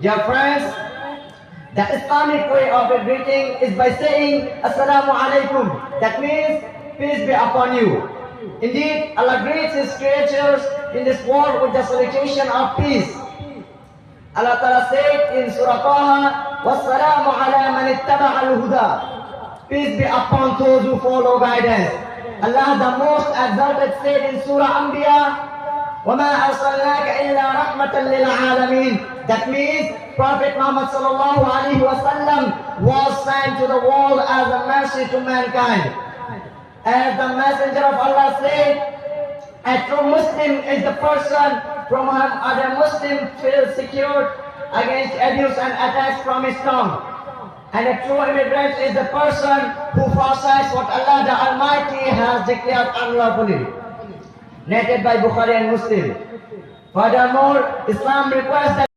Dear friends, the Islamic way of greeting is by saying Assalamu alaikum. That means peace be upon you. Indeed, Allah greets His creatures in this world with the salutation of peace. Allah Ta'ala said in Surah Taha, وَالسَّلَامُ عَلَى مَنِ اتَّبَعَ الْهُدَى. Peace be upon those who follow guidance. Allah the most exalted said in Surah Anbiya, وَمَا أَرْسَلْنَاكَ إِلَّا رَحْمَةً لِلْعَالَمِينَ. That means Prophet Muhammad sallallahu alaihi wasallam was sent to the world as a mercy to mankind. As the Messenger of Allah said, a true Muslim is the person from whom other Muslims feel secure against abuse and attacks from his tongue. And a true immigrant is the person who forsakes what Allah the Almighty has declared unlawfully. Narrated by Bukhari and Muslim. Furthermore, Islam requires that